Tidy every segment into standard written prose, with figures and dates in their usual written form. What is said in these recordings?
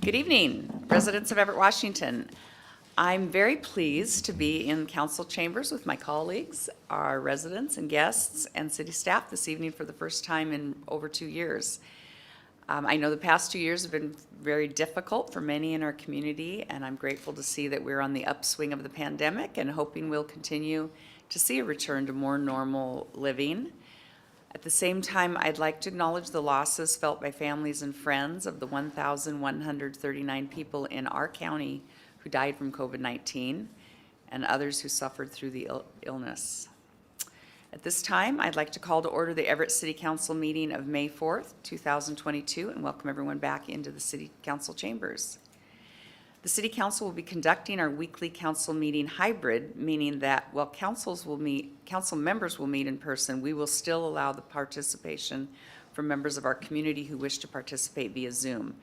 Good evening, residents of Everett, Washington. I'm very pleased to be in council chambers with my colleagues, our residents and guests, and city staff this evening for the first time in over 2 years. I know the past 2 years have been very difficult for many in our community, and I'm grateful to see that we're on the upswing of the pandemic and hoping we'll continue to see a return to more normal living. At the same time, I'd like to acknowledge the losses felt by families and friends of the 1,139 people in our county who died from COVID-19 and others who suffered through the illness. At this time, I'd like to call to order the Everett City Council meeting of May 4th, 2022, and welcome everyone back into the City Council chambers. The City Council will be conducting our weekly council meeting hybrid, meaning that while council members will meet in person, we will still allow the participation from members of our community who wish to participate via Zoom.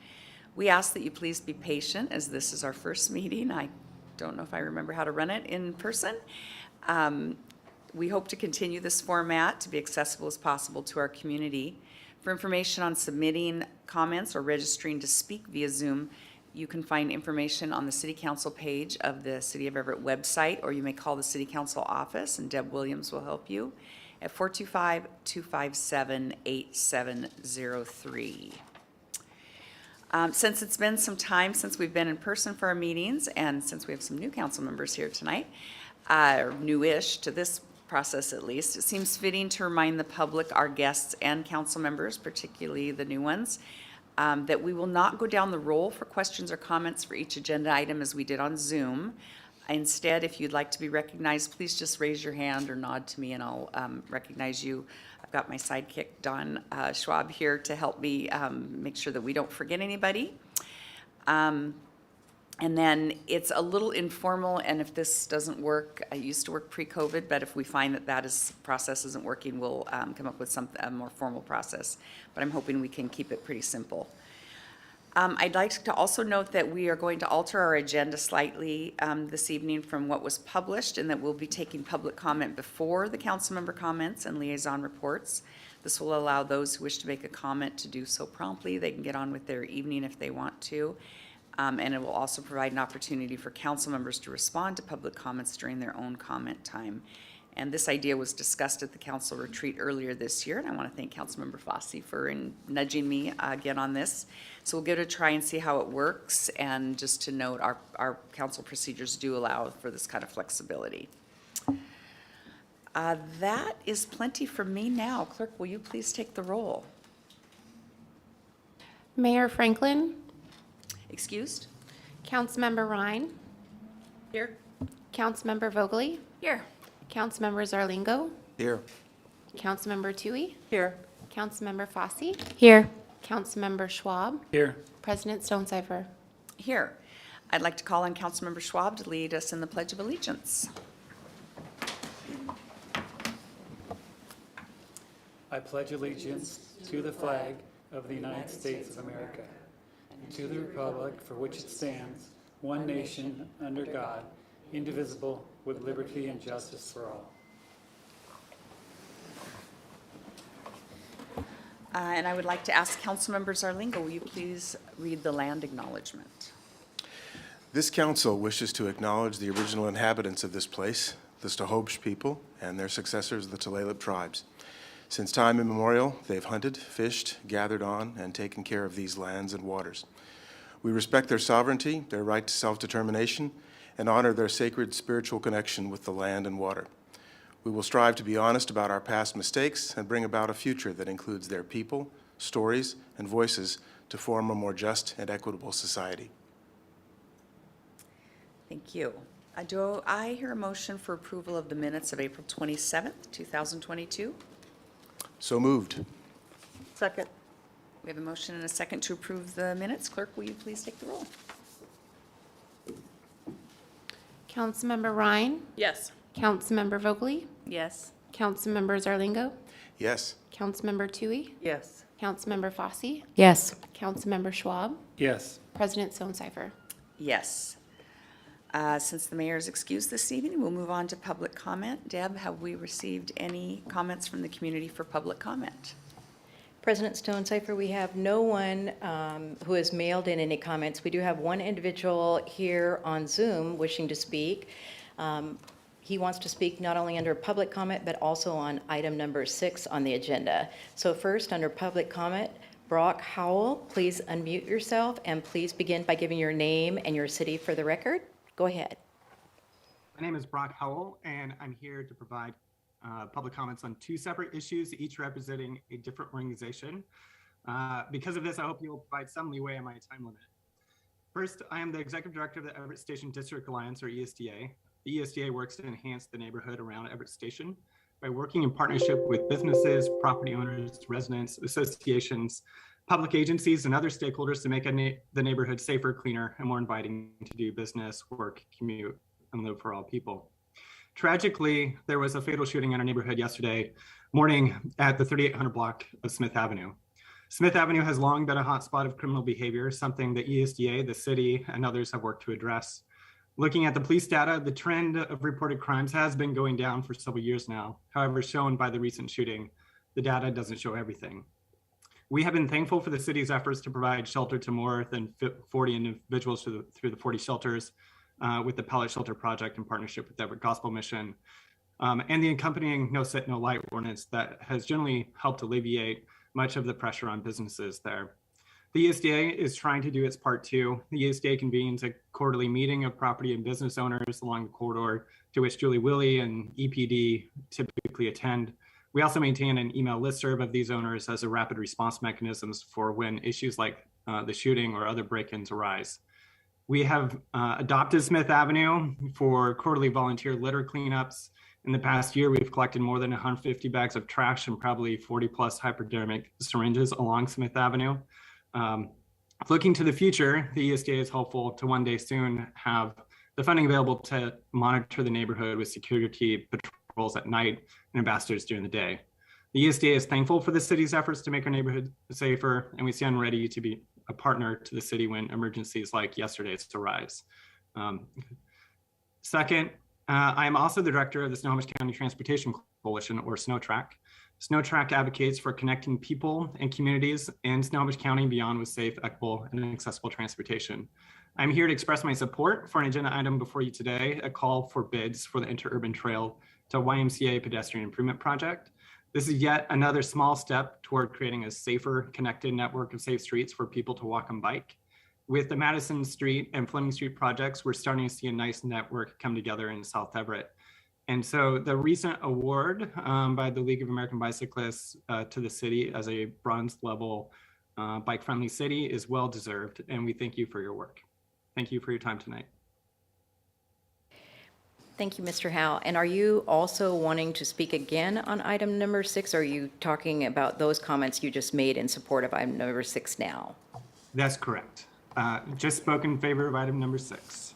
We ask that you please be patient as this is our first meeting. I don't know if I remember how to run it in person. We hope to continue this format to be accessible as possible to our community. For information on submitting comments or registering to speak via Zoom, you can find information on the City Council page of the City of Everett website, or you may call the City Council office and Deb Williams will help you at 425-257-8703. Since it's been some time since we've been in person for our meetings, and since we have some new council members here tonight, or newish to this process at least, it seems fitting to remind the public, our guests and council members, particularly the new ones, that we will not go down the roll for questions or comments for each agenda item as we did on Zoom. Instead, if you'd like to be recognized, please just raise your hand or nod to me and I'll recognize you. I've got my sidekick, Don Schwab, here to help me make sure that we don't forget anybody. And then it's a little informal, and if this doesn't work, I used to work pre-COVID, but if we find that process isn't working, we'll come up with a more formal process. But I'm hoping we can keep it pretty simple. I'd like to also note that we are going to alter our agenda slightly this evening from what was published, and that we'll be taking public comment before the council member comments and liaison reports. This will allow those who wish to make a comment to do so promptly. They can get on with their evening if they want to. And it will also provide an opportunity for council members to respond to public comments during their own comment time. And this idea was discussed at the council retreat earlier this year, and I want to thank Councilmember Fossey for nudging me again on this. So we'll give it a try and see how it works, and just to note, our council procedures do allow for this kind of flexibility. That is plenty from me now. Clerk, will you please take the roll? Mayor Franklin. Excused? Councilmember Ryan. Here. Councilmember Vogely. Here. Councilmember Zarlingo. Here. Councilmember Toohey. Here. Councilmember Fossey. Here. Councilmember Schwab. Here. President Stonecipher. Here. I'd like to call on Councilmember Schwab to lead us in the Pledge of Allegiance. I pledge allegiance to the flag of the United States of America, and to the republic for which it stands, one nation, under God, indivisible, with liberty and justice for all. And I would like to ask Councilmember Zarlingo, will you please read the land acknowledgement? This council wishes to acknowledge the original inhabitants of this place, the Snohomish people, and their successors, the Tulalip tribes. Since time immemorial, they've hunted, fished, gathered on, and taken care of these lands and waters. We respect their sovereignty, their right to self-determination, and honor their sacred spiritual connection with the land and water. We will strive to be honest about our past mistakes and bring about a future that includes their people, stories, and voices to form a more just and equitable society. Thank you. Do I hear a motion for approval of the minutes of April 27th, 2022? So moved. Second. We have a motion and a second to approve the minutes. Clerk, will you please take the roll? Councilmember Ryan. Yes. Councilmember Vogely. Yes. Councilmember Zarlingo. Yes. Councilmember Toohey. Yes. Councilmember Fossey. Yes. Councilmember Schwab. Yes. President Stonecipher. Yes. Since the mayor is excused this evening, we'll move on to public comment. Deb, have we received any comments from the community for public comment? President Stonecipher, we have no one who has mailed in any comments. We do have one individual here on Zoom wishing to speak. He wants to speak not only under public comment, but also on item number 6 on the agenda. So first, under public comment, Brock Howell, please unmute yourself and please begin by giving your name and your city for the record. Go ahead. My name is Brock Howell, and I'm here to provide public comments on 2 separate issues, each representing a different organization. Because of this, I hope you'll provide some leeway on my time limit. First, I am the Executive Director of the Everett Station District Alliance, or ESDA. The ESDA works to enhance the neighborhood around Everett Station by working in partnership with businesses, property owners, residents, associations, public agencies, and other stakeholders to make the neighborhood safer, cleaner, and more inviting to do business, work, commute, and live for all people. Tragically, there was a fatal shooting in our neighborhood yesterday morning at the 3800 block of Smith Avenue. Smith Avenue has long been a hotspot of criminal behavior, something the ESDA, the city, and others have worked to address. Looking at the police data, the trend of reported crimes has been going down for several years now. However, shown by the recent shooting, the data doesn't show everything. We have been thankful for the city's efforts to provide shelter to more than 40 individuals through the 40 shelters with the Pallet Shelter Project in partnership with Everett Gospel Mission and the accompanying No Sit, No Light ordinance that has generally helped alleviate much of the pressure on businesses there. The ESDA is trying to do its part too. The ESDA convenes a quarterly meeting of property and business owners along the corridor to which Julie Willie and EPD typically attend. We also maintain an email listserv of these owners as a rapid response mechanisms for when issues like the shooting or other break-ins arise. We have adopted Smith Avenue for quarterly volunteer litter cleanups. In the past year, we've collected more than 150 bags of trash and probably 40 plus hypodermic syringes along Smith Avenue. Looking to the future, the ESDA is hopeful to one day soon have the funding available to monitor the neighborhood with security patrols at night and ambassadors during the day. The ESDA is thankful for the city's efforts to make our neighborhood safer, and we stand ready to be a partner to the city when emergencies like yesterday's arise. Second, I am also the director of the Snohomish County Transportation Coalition, or SnowTrack. SnowTrack advocates for connecting people and communities in Snohomish County and beyond with safe, equitable, and accessible transportation. I'm here to express my support for an agenda item before you today, a call for bids for the Interurban Trail to YMCA Pedestrian Improvement Project. This is yet another small step toward creating a safer, connected network of safe streets for people to walk and bike. With the Madison Street and Fleming Street projects, we're starting to see a nice network come together in South Everett. And so the recent award by the League of American Bicyclists to the city as a bronze level bike-friendly city is well-deserved, and we thank you for your work. Thank you for your time tonight. Thank you, Mr. Howell. And are you also wanting to speak again on item number 6, or are you talking about those comments you just made in support of item number 6 now? That's correct. Just spoke in favor of item number 6.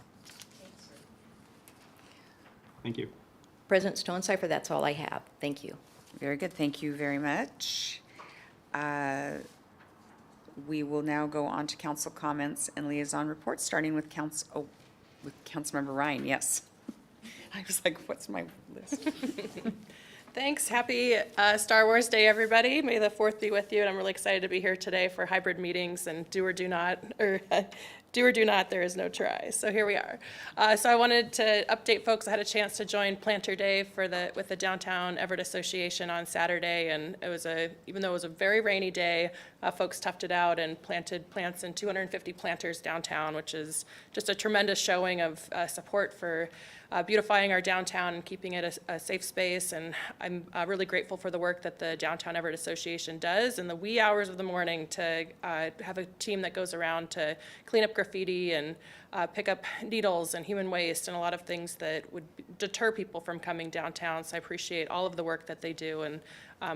Thank you. President Stonecipher, that's all I have. Thank you. Very good. Thank you very much. We will now go on to council comments and liaison reports, starting with Councilmember Ryan. Yes. I was like, what's my list? Thanks. Happy Star Wars Day, everybody. May the 4th be with you. And I'm really excited to be here today for hybrid meetings and do or do not, there is no try. So here we are. So I wanted to update folks. I had a chance to join Planter Day with the Downtown Everett Association on Saturday, and it was even though it was a very rainy day, folks toughed it out and planted plants in 250 planters downtown, which is just a tremendous showing of support for beautifying our downtown and keeping it a safe space. And I'm really grateful for the work that the Downtown Everett Association does in the wee hours of the morning to have a team that goes around to clean up graffiti and pick up needles and human waste and a lot of things that would deter people from coming downtown. So I appreciate all of the work that they do and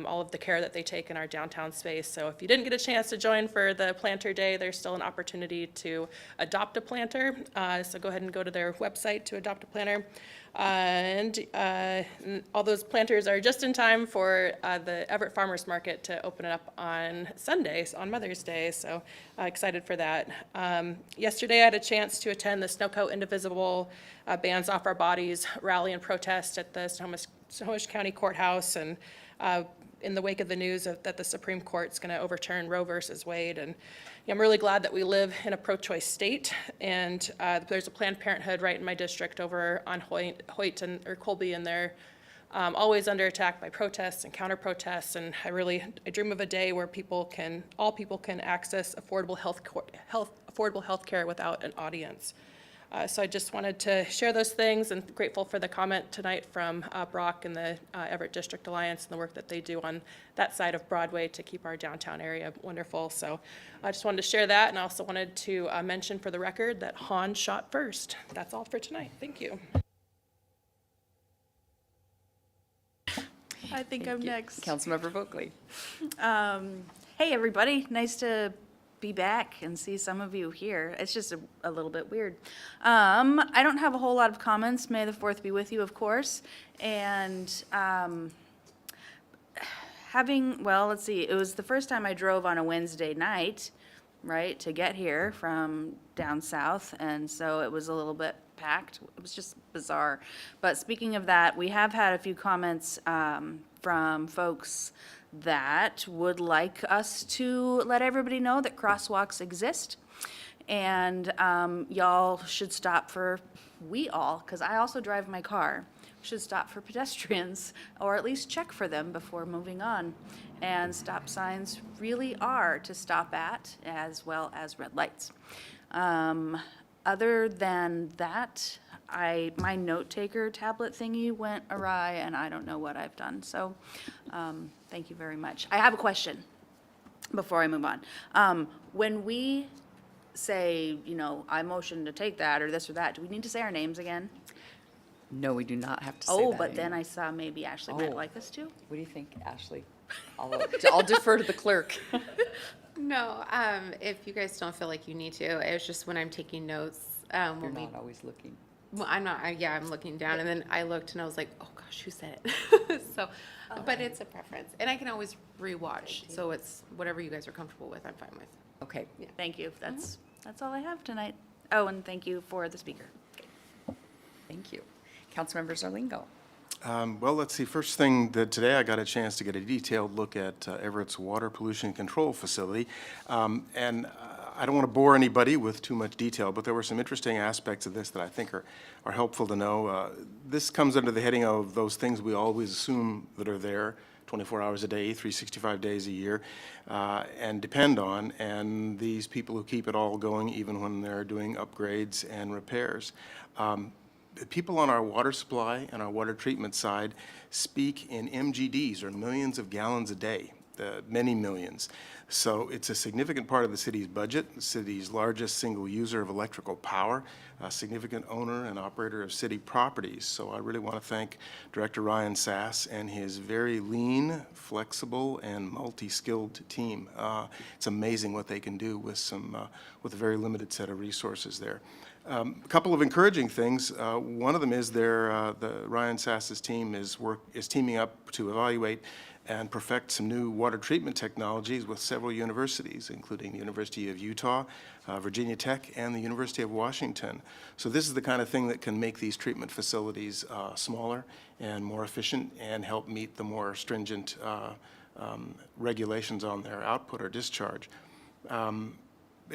all of the care that they take in our downtown space. So if you didn't get a chance to join for the Planter Day, there's still an opportunity to adopt a planter. So go ahead and go to their website to adopt a planter. And all those planters are just in time for the Everett Farmers Market to open it up on Sunday, on Mother's Day. So excited for that. Yesterday I had a chance to attend the Snowcoat Indivisible Bands Off Our Bodies rally and protest at the Snohomish County Courthouse. And in the wake of the news that the Supreme Court's going to overturn Roe versus Wade. And I'm really glad that we live in a pro-choice state. And there's a Planned Parenthood right in my district over on Hoyt or Colby, and they're always under attack by protests and counter-protests. And I dream of a day where all people can access affordable health care without an audience. So I just wanted to share those things, and grateful for the comment tonight from Brock and the Everett District Alliance and the work that they do on that side of Broadway to keep our downtown area wonderful. So I just wanted to share that, and I also wanted to mention for the record that Han shot first. That's all for tonight. Thank you. I think I'm next. Councilmember Vogely. Hey, everybody. Nice to be back and see some of you here. It's just a little bit weird. I don't have a whole lot of comments. May the 4th be with you, of course. And let's see, it was the first time I drove on a Wednesday night, right, to get here from down south. And so it was a little bit packed. It was just bizarre. But speaking of that, we have had a few comments from folks that would like us to let everybody know that crosswalks exist. And y'all should stop because I also drive my car, should stop for pedestrians, or at least check for them before moving on. And stop signs really are to stop at, as well as red lights. Other than that, my note taker tablet thingy went awry, and I don't know what I've done. So, thank you very much. I have a question before I move on. When we say, I motion to take that or this or that, do we need to say our names again? No, we do not have to say Oh, that but then anymore. I saw maybe Ashley might Oh. like us to. What do you think, Ashley? I'll defer to the clerk. No, if you guys don't feel like you need to, it was just when I'm taking notes. You're When we, not always looking. well, I'm not, I'm looking down, and then I looked and I was like, oh gosh, who said it? So, but it's a preference, and I can always rewatch, so it's whatever you guys are comfortable with, I'm fine with. Okay. Thank you. That's all I have tonight. Oh, and thank you for the speaker. Thank you. Councilmember Zarlingo. Well, let's see. First thing, today I got a chance to get a detailed look at Everett's water pollution control facility. And I don't want to bore anybody with too much detail, but there were some interesting aspects of this that I think are helpful to know. This comes under the heading of those things we always assume that are there 24 hours a day, 365 days a year, and depend on, and these people who keep it all going even when they're doing upgrades and repairs. The people on our water supply and our water treatment side speak in MGDs, or millions of gallons a day, many millions. So it's a significant part of the city's budget, the city's largest single user of electrical power, a significant owner and operator of city properties. So I really want to thank Director Ryan Sass and his very lean, flexible, and multi-skilled team. It's amazing what they can do with a very limited set of resources there. A couple of encouraging things. One of them is the Ryan Sass's team is teaming up to evaluate and perfect some new water treatment technologies with several universities, including the University of Utah, Virginia Tech, and the University of Washington. So this is the kind of thing that can make these treatment facilities smaller and more efficient and help meet the more stringent regulations on their output or discharge.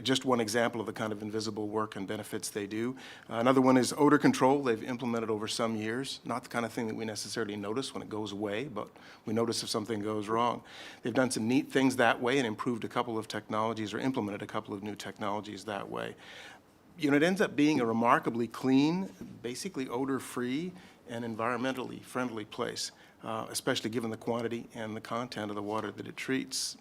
Just one example of the kind of invisible work and benefits they do. Another one is odor control. They've implemented over some years. Not the kind of thing that we necessarily notice when it goes away, but we notice if something goes wrong. They've done some neat things that way and improved a couple of technologies or implemented a couple of new technologies that way. It ends up being a remarkably clean, basically odor-free, and environmentally friendly place, especially given the quantity and the content of the water that it treats.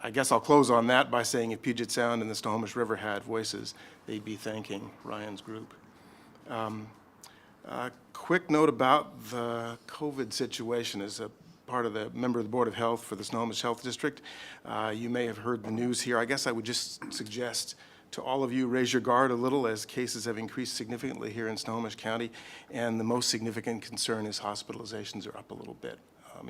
I guess I'll close on that by saying if Puget Sound and the Snohomish River had voices, they'd be thanking Ryan's group. A quick note about the COVID situation. As a part of the member of the Board of Health for the Snohomish Health District, you may have heard the news here. I guess I would just suggest to all of you, raise your guard a little as cases have increased significantly here in Snohomish County, and the most significant concern is hospitalizations are up a little bit.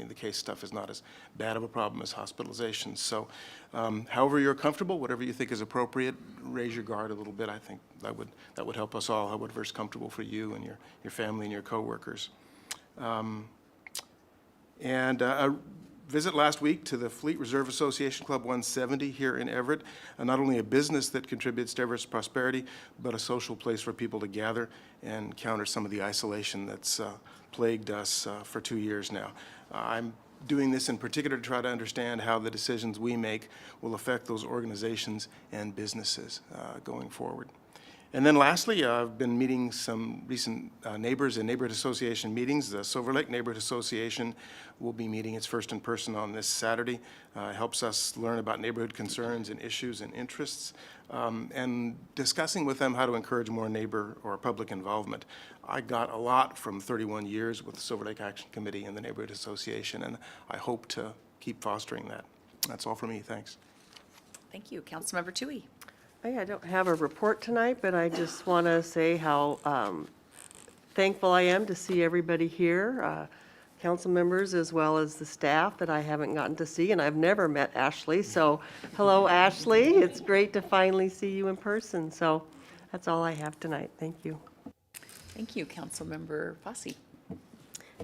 The case stuff is not as bad of a problem as hospitalizations. So however you're comfortable, whatever you think is appropriate, raise your guard a little bit. I think that would help us all, whatever's comfortable for you and your family and your coworkers. And visit last week to the Fleet Reserve Association Club 170 here in Everett, not only a business that contributes to Everett's prosperity, but a social place for people to gather and counter some of the isolation that's plagued us for 2 years now. I'm doing this in particular to try to understand how the decisions we make will affect those organizations and businesses going forward. And then lastly, I've been meeting some recent neighbors in neighborhood association meetings. The Silver Lake Neighborhood Association will be meeting its first in person on this Saturday. It helps us learn about neighborhood concerns and issues and interests, and discussing with them how to encourage more neighbor or public involvement. I got a lot from 31 years with the Silver Lake Action Committee and the Neighborhood Association, and I hope to keep fostering that. That's all for me. Thanks. Thank you. Councilmember Toohey. I don't have a report tonight, but I just want to say how thankful I am to see everybody here, council members as well as the staff that I haven't gotten to see, and I've never met Ashley. So hello, Ashley. It's great to finally see you in person. So that's all I have tonight. Thank you. Thank you. Councilmember Fosse.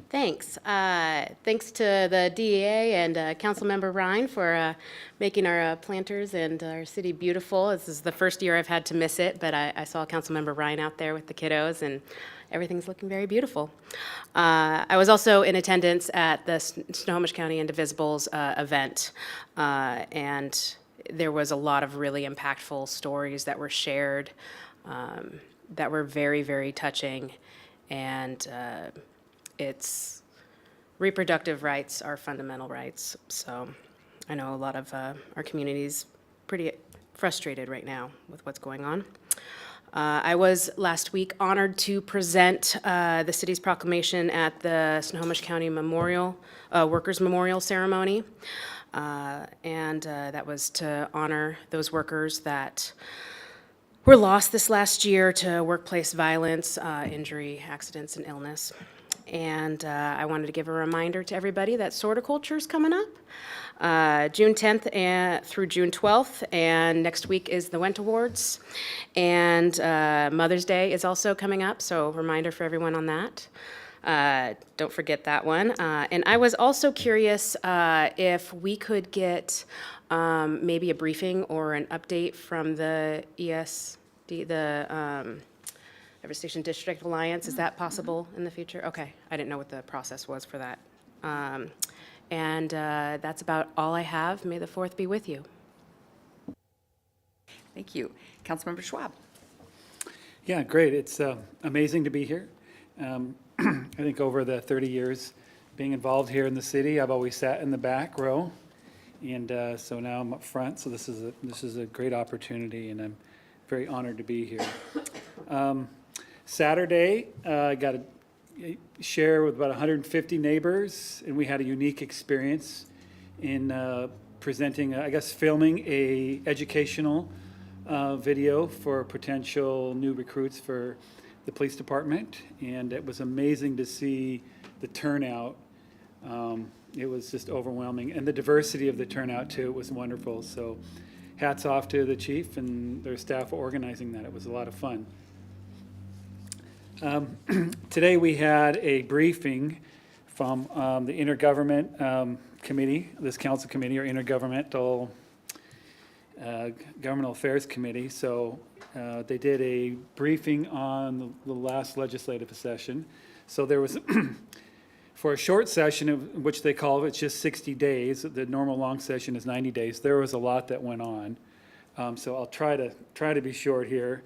Thanks. Thanks to the DEA and Councilmember Ryan for making our planters and our city beautiful. This is the first year I've had to miss it, but I saw Councilmember Ryan out there with the kiddos, and everything's looking very beautiful. I was also in attendance at the Snohomish County Indivisibles event, and there was a lot of really impactful stories that were shared that were very, very touching, and it's reproductive rights are fundamental rights. So I know a lot of our community's pretty frustrated right now with what's going on. I was last week honored to present the city's proclamation at the Snohomish County Memorial, Workers' Memorial Ceremony. And that was to honor those workers that were lost this last year to workplace violence, injury, accidents, and illness. And I wanted to give a reminder to everybody that Sorticulture is coming up June 10th through June 12th, and next week is the Went Awards, and Mother's Day is also coming up, so reminder for everyone on that. Don't forget that one. And I was also curious if we could get maybe a briefing or an update from the ESD, the Everett Station District Alliance. Is that possible in the future? Okay, I didn't know what the process was for that. And that's about all I have. May the 4th be with you. Thank you. Councilmember Schwab. Yeah, great. It's amazing to be here. I think over the 30 years being involved here in the city, I've always sat in the back row, and so now I'm up front. So this is a great opportunity, and I'm very honored to be here. Saturday, I got to share with about 150 neighbors, and we had a unique experience in presenting, I guess, filming a educational video for potential new recruits for the police department, and it was amazing to see the turnout. It was just overwhelming, and the diversity of the turnout too was wonderful. So hats off to the chief and their staff for organizing that. It was a lot of fun. Today we had a briefing from the Intergovernment Committee, this council committee, or Intergovernmental Governmental Affairs Committee. So they did a briefing on the last legislative session. So there was, for a short session, of which they call it's just 60 days, the normal long session is 90 days, there was a lot that went on. So I'll try to be short here.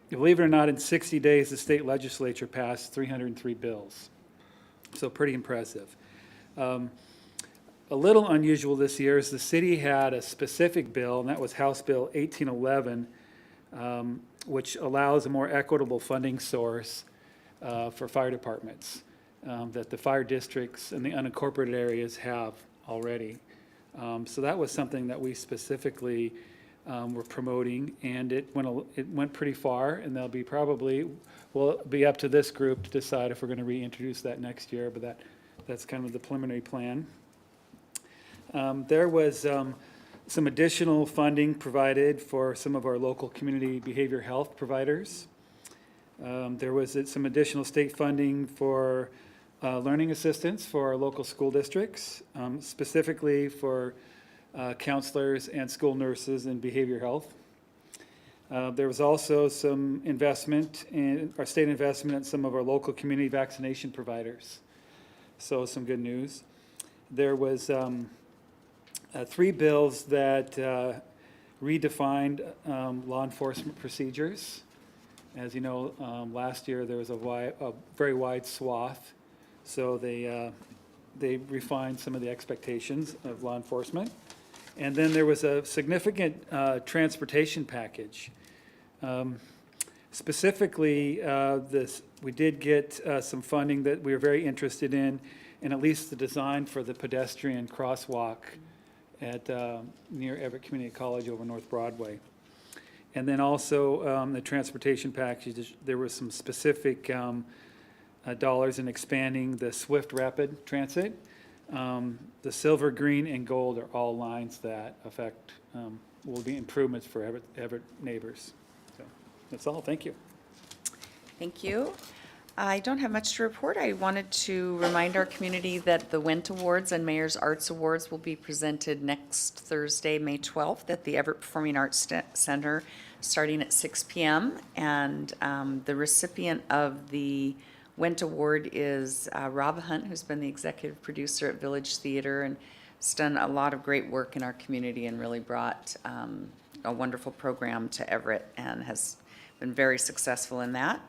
Believe it or not, in 60 days, the state legislature passed 303 bills. So pretty impressive. A little unusual this year is the city had a specific bill, and that was House Bill 1811, which allows a more equitable funding source for fire departments that the fire districts and the unincorporated areas have already. So that was something that we specifically we're promoting, and it went pretty far, and they'll be will be up to this group to decide if we're going to reintroduce that next year, but that's kind of the preliminary plan. There was some additional funding provided for some of our local community behavior health providers. There was some additional state funding for learning assistance for our local school districts, specifically for counselors and school nurses in behavior health. There was also some investment in, our state investment in some of our local community vaccination providers. So some good news. There was 3 bills that redefined law enforcement procedures. As you know, last year there was a very wide swath, so they refined some of the expectations of law enforcement. And then there was a significant transportation package. Specifically, we did get some funding that we were very interested in, and at least the design for the pedestrian crosswalk at near Everett Community College over North Broadway. And then also the transportation package, there was some specific dollars in expanding the Swift Rapid Transit. The silver, green, and gold are all lines that affect, will be improvements for Everett neighbors. So that's all. Thank you. Thank you. I don't have much to report. I wanted to remind our community that the Wendt Awards and Mayor's Arts Awards will be presented next Thursday, May 12th, at the Everett Performing Arts Center, starting at 6 p.m. And the recipient of the Wendt Award is Rob Hunt, who's been the executive producer at Village Theater and has done a lot of great work in our community and really brought a wonderful program to Everett and has been very successful in that.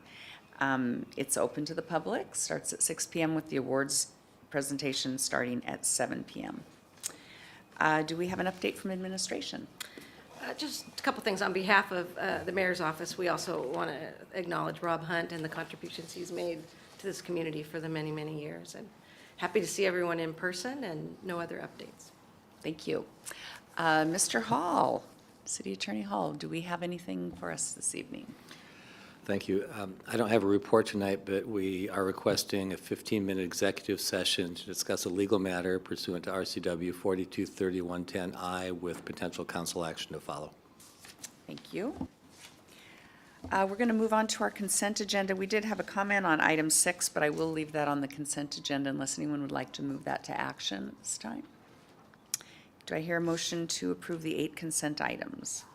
It's open to the public, starts at 6 p.m. with the awards presentation starting at 7 p.m. Do we have an update from administration? Just a couple things on behalf of the mayor's office. We also want to acknowledge Rob Hunt and the contributions he's made to this community for the many, many years. And happy to see everyone in person and no other updates. Thank you. Mr. Hall, City Attorney Hall, do we have anything for us this evening? Thank you. I don't have a report tonight, but we are requesting a 15-minute executive session to discuss a legal matter pursuant to RCW 423110I with potential council action to follow. Thank you. We're going to move on to our consent agenda. We did have a comment on item 6, but I will leave that on the consent agenda unless anyone would like to move that to action at this time. Do I hear a motion to approve the 8 consent items?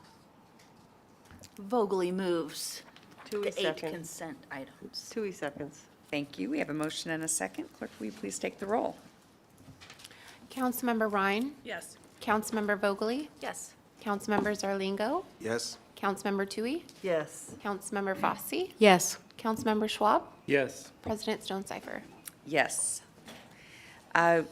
Vogely moves Tui the 8 second. consent items. Tui seconds. Thank you. We have a motion and a second. Clerk, will you please take the roll? Councilmember Ryan, Yes. Councilmember Vogely, Yes. Councilmember Zarlingo, Yes? Councilmember Tui, Yes. Councilmember Fosse, Yes. Councilmember Schwab, Yes. President Stonecipher. Yes.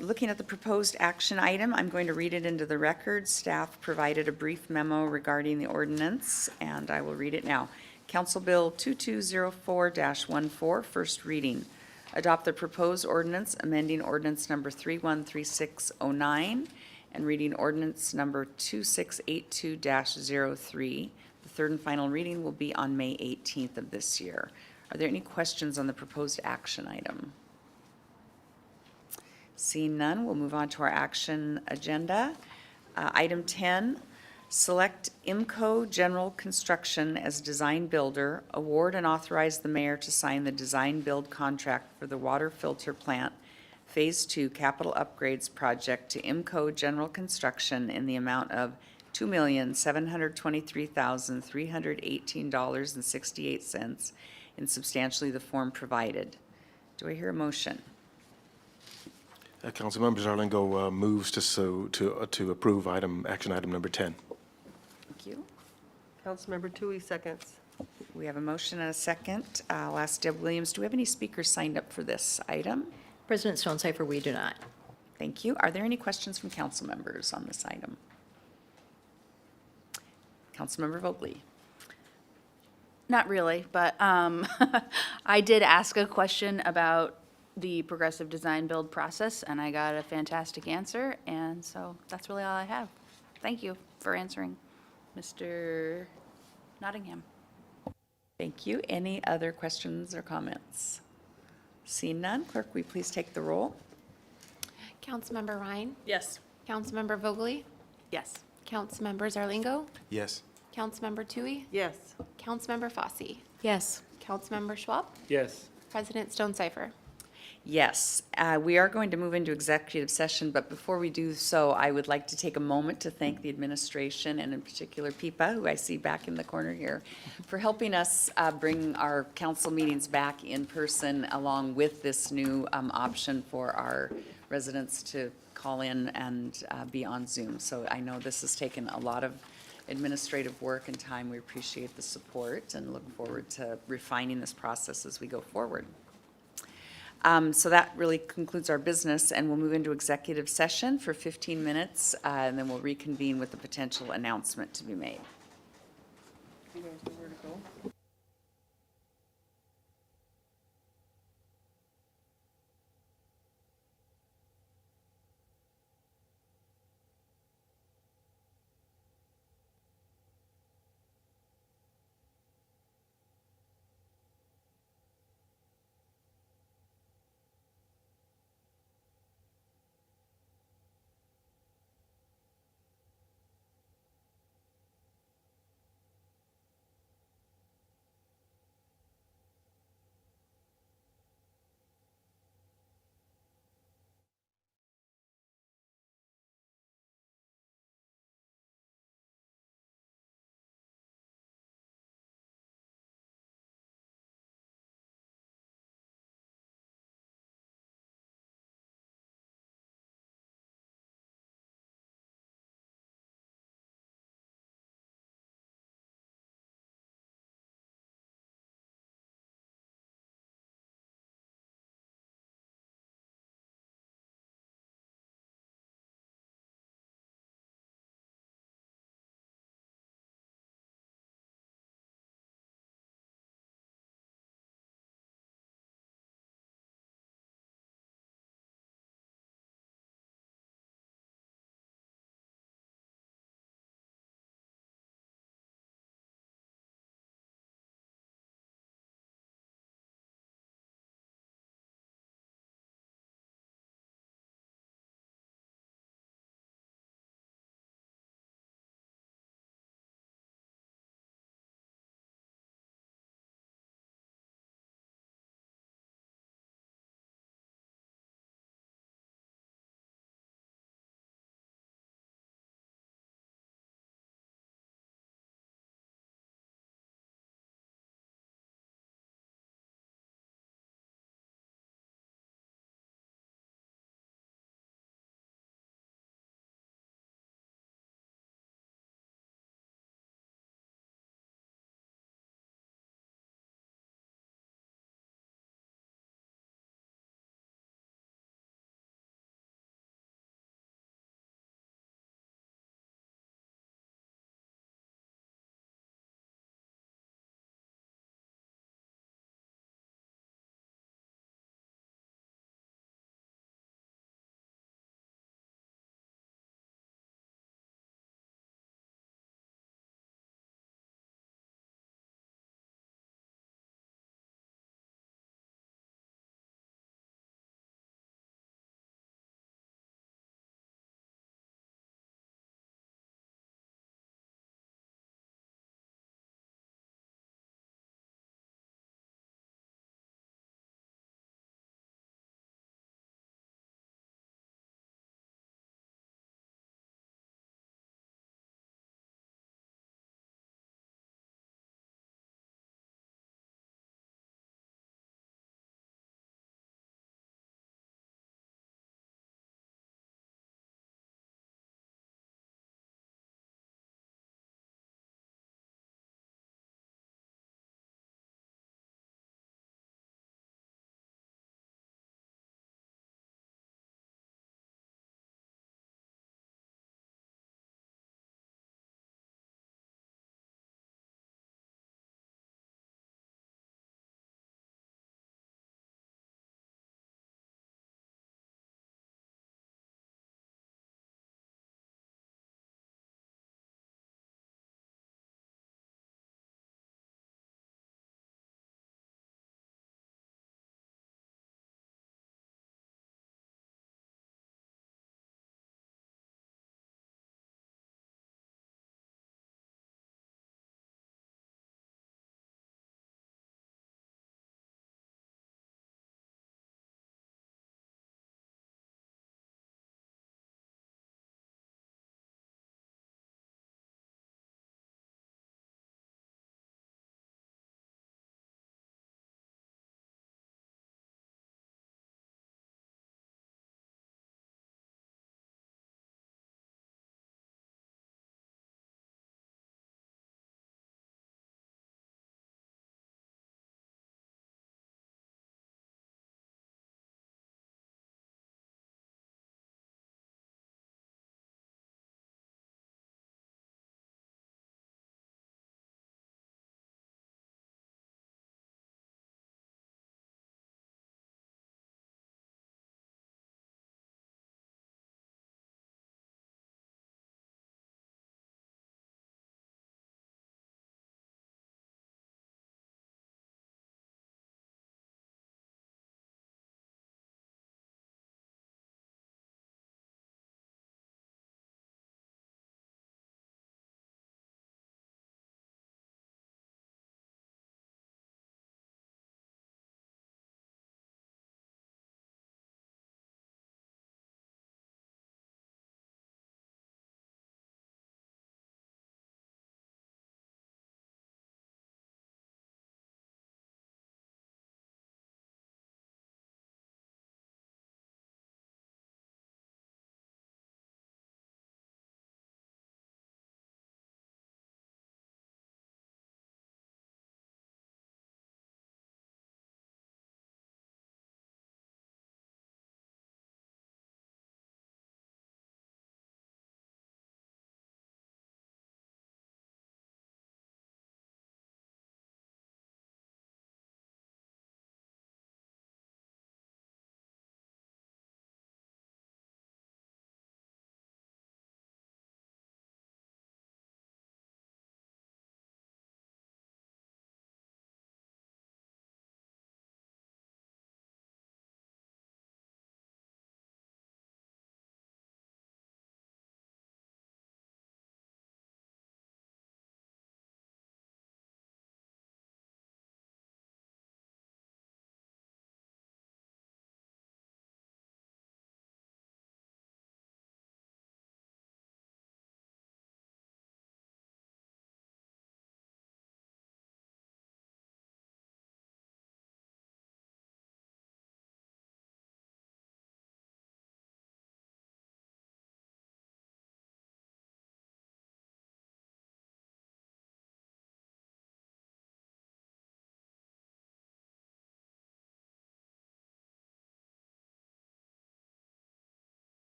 Looking at the proposed action item, I'm going to read it into the record. Staff provided a brief memo regarding the ordinance, and I will read it now. Council Bill 2204-14, first reading. Adopt the proposed ordinance amending ordinance number 313609 and reading ordinance number 2682-03. The third and final reading will be on May 18th of this year. Are there any questions on the proposed action item? Seeing none, we'll move on to our action agenda. Item 10, select Ymca General Construction as design builder, award and authorize the mayor to sign the design build contract for the water filter plant Phase 2 capital upgrades project to Ymca General Construction in the amount of $2,723,318.68 in substantially the form provided. Do I hear a motion? Councilmember Zarlingo moves to approve action item number 10. Thank you. Councilmember Tui seconds. We have a motion and a second. I'll ask Deb Williams, do we have any speakers signed up for this item? President Stonecipher, we do not. Thank you. Are there any questions from council members on this item? Councilmember Vogely. Not really, but I did ask a question about the progressive design build process, and I got a fantastic answer, and so that's really all I have. Thank you for answering, Mr. Nottingham. Thank you. Any other questions or comments? Seeing none, clerk, will you please take the roll? Councilmember Ryan, Yes. Councilmember Vogely, Yes. Councilmember Zarlingo, Yes? Councilmember Tui, Yes. Councilmember Fosse, Yes. Councilmember Schwab, Yes. President Stonecipher. Yes, we are going to move into executive session, but before we do so, I would like to take a moment to thank the administration, and in particular Pipa, who I see back in the corner here, for helping us bring our council meetings back in person, along with this new option for our residents to call in and be on Zoom. So I know this has taken a lot of administrative work and time. We appreciate the support and look forward to refining this process as we go forward. So that really concludes our business, and we'll move into executive session for 15 minutes, and then we'll reconvene with the potential announcement to be made.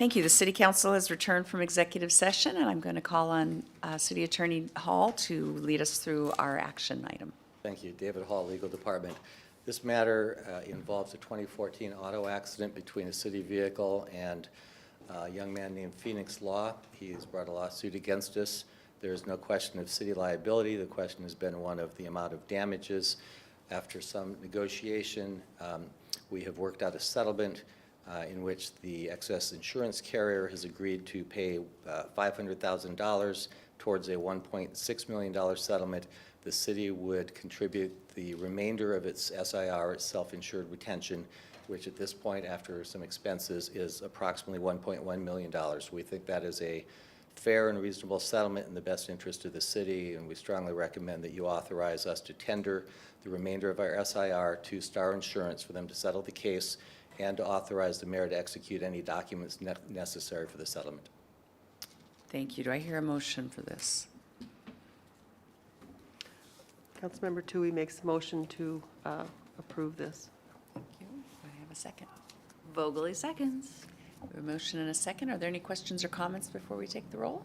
Thank you. The City Council has returned from executive session, and I'm going to call on City Attorney Hall to lead us through our action item. Thank you. David Hall, Legal Department. This matter involves a 2014 auto accident between a city vehicle and a young man named Phoenix Law. He has brought a lawsuit against us. There is no question of city liability. The question has been one of the amount of damages. After some negotiation, we have worked out a settlement in which the excess insurance carrier has agreed to pay $500,000 towards a $1.6 million settlement. The city would contribute the remainder of its SIR, its self-insured retention, which at this point, after some expenses, is approximately $1.1 million. We think that is a fair and reasonable settlement in the best interest of the city, and we strongly recommend that you authorize us to tender the remainder of our SIR to Star Insurance for them to settle the case, and to authorize the mayor to execute any documents necessary for the settlement. Thank you. Do I hear a motion for this? Councilmember Tui makes the motion to approve this. Thank you. Do I have a second? Vogely seconds. We have a motion and a second. Are there any questions or comments before we take the roll?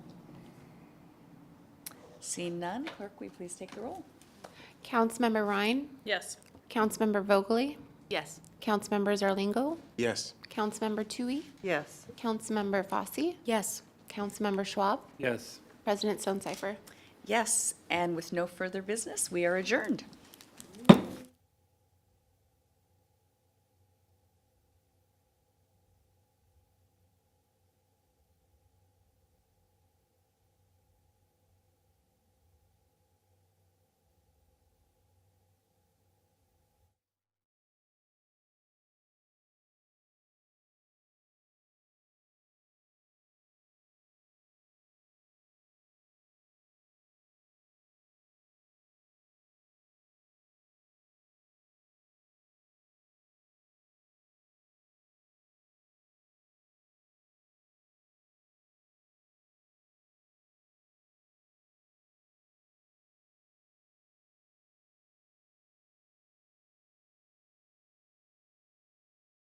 Seeing none, clerk, will you please take the roll? Councilmember Ryan, Yes. Councilmember Vogely, Yes. Councilmember Zarlingo, Yes. Councilmember Tui, Yes. Councilmember Fosse, Yes. Councilmember Schwab, Yes. President Stonecipher. Yes, and with no further business, we are adjourned.